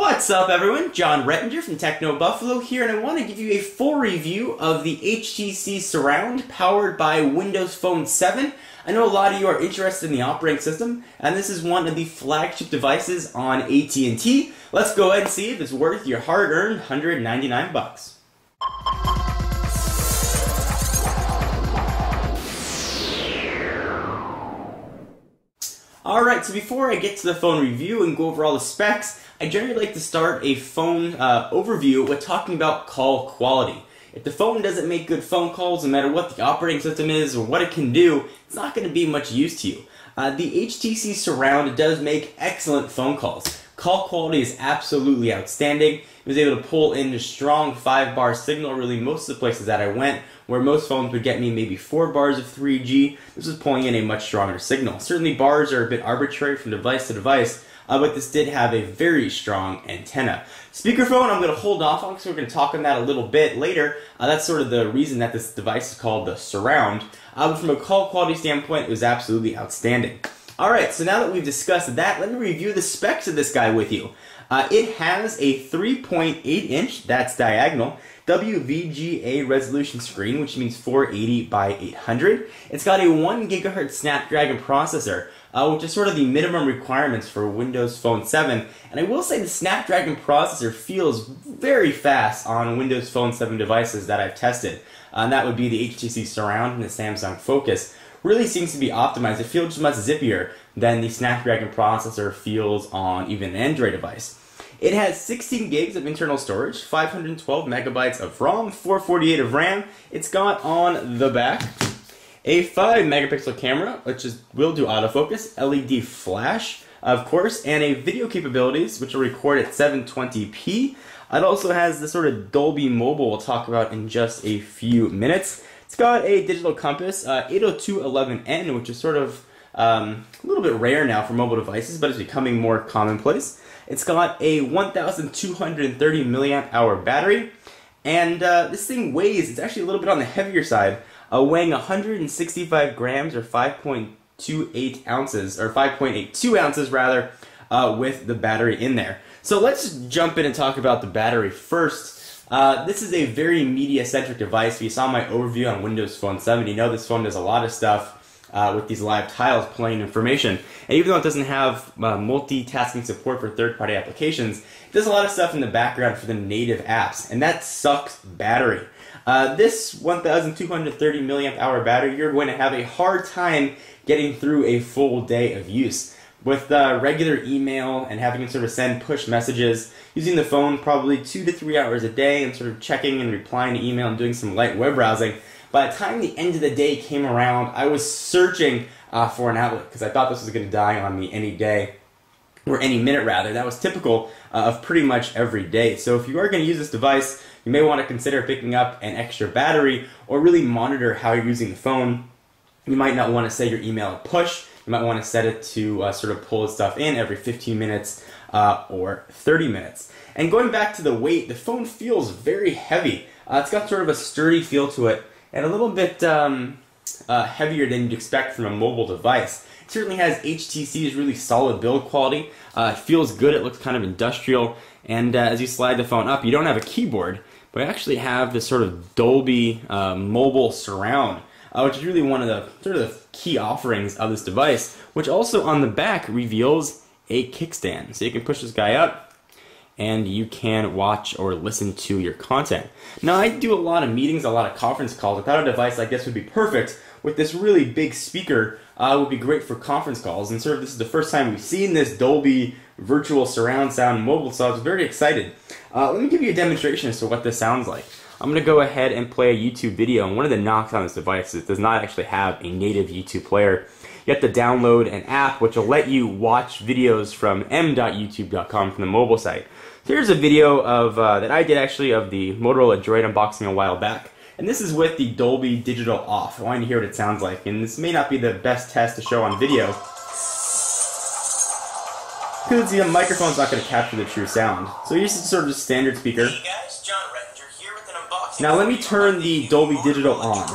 What's up everyone, John Rettinger from TechnoBuffalo here, and I want to give you a full review of the HTC Surround powered by Windows Phone 7. I know a lot of you are interested in the operating system, and this is one of the flagship devices on At&T. Let's go ahead and see if it's worth your hard-earned $199. Alright, so before I get to the phone review and go over all the specs, I generally like to start a phone overview with talking about call quality. If the phone doesn't make good phone calls, no matter what the operating system is or what it can do, it's not going to be much use to you. The HTC Surround does make excellent phone calls. Call quality is absolutely outstanding. It was able to pull in a strong 5-bar signal really most of the places that I went, where most phones would get me maybe 4 bars of 3G. This was pulling in a much stronger signal. Certainly bars are a bit arbitrary from device to device, but this did have a very strong antenna. Speakerphone, I'm going to hold off on because we're going to talk on that a little bit later. That's sort of the reason that this device is called the Surround. But from a call quality standpoint, it was absolutely outstanding. Alright, so now that we've discussed that, let me review the specs of this guy with you. It has a 3.8-inch, that's diagonal, WVGA resolution screen, which means 480 by 800. It's got a 1 GHz Snapdragon processor, which is sort of the minimum requirements for Windows Phone 7. And I will say the Snapdragon processor feels very fast on Windows Phone 7 devices that I've tested. And that would be the HTC Surround and the Samsung Focus. Really seems to be optimized. It feels much zippier than the Snapdragon processor feels on even an Android device. It has 16 gigs of internal storage, 512 megabytes of ROM, 448 of RAM. It's got on the back a 5 megapixel camera, which will do autofocus, LED flash, of course, and a video capabilities, which will record at 720p. It also has the sort of Dolby Mobile we'll talk about in just a few minutes. It's got a digital compass, 802.11n, which is sort of a little bit rare now for mobile devices, but it's becoming more commonplace. It's got a 1,230 milliamp hour battery, and this thing weighs, it's actually a little bit on the heavier side, weighing 165 grams or 5.28 ounces, or 5.82 ounces rather, with the battery in there. So let's jump in and talk about the battery first. This is a very media-centric device. If you saw my overview on Windows Phone 7, you know this phone does a lot of stuff with these live tiles playing information. And even though it doesn't have multitasking support for third-party applications, it does a lot of stuff in the background for the native apps, and that sucks battery. This 1,230 milliamp hour battery, you're going to have a hard time getting through a full day of use. With regular email and having to sort of send push messages, using the phone probably 2 to 3 hours a day and sort of checking and replying to email and doing some light web browsing, by the time the end of the day came around, I was searching for an outlet because I thought this was going to die on me any day, or any minute rather. That was typical of pretty much every day. So if you are going to use this device, you may want to consider picking up an extra battery or really monitor how you're using the phone. You might not want to set your email at push. You might want to set it to sort of pull stuff in every 15 minutes or 30 minutes. And going back to the weight, the phone feels very heavy. It's got sort of a sturdy feel to it and a little bit heavier than you'd expect from a mobile device. It certainly has HTC's really solid build quality. It feels good. It looks kind of industrial. And as you slide the phone up, you don't have a keyboard, but you actually have this sort of Dolby Mobile Surround, which is really one of the sort of the key offerings of this device, which also on the back reveals a kickstand. So you can push this guy up and you can watch or listen to your content. Now I do a lot of meetings, a lot of conference calls. I thought a device like this would be perfect with this really big speaker. Would be great for conference calls, and sort of this is the first time we've seen this Dolby virtual surround sound mobile, so I was very excited. Let me give you a demonstration as to what this sounds like. I'm going to go ahead and play a YouTube video, and one of the knocks on this device is it does not actually have a native YouTube player. You have to download an app which will let you watch videos from m.youtube.com from the mobile site. So here's a video of that I did actually of the Motorola Droid unboxing a while back. And this is with the Dolby Digital off. I want you to hear what it sounds like, and this may not be the best test to show on video, because the microphone's not going to capture the true sound. So here's sort of a standard speaker. Hey guys, John Rettinger here with an unboxing. Now let me turn the Dolby Digital on.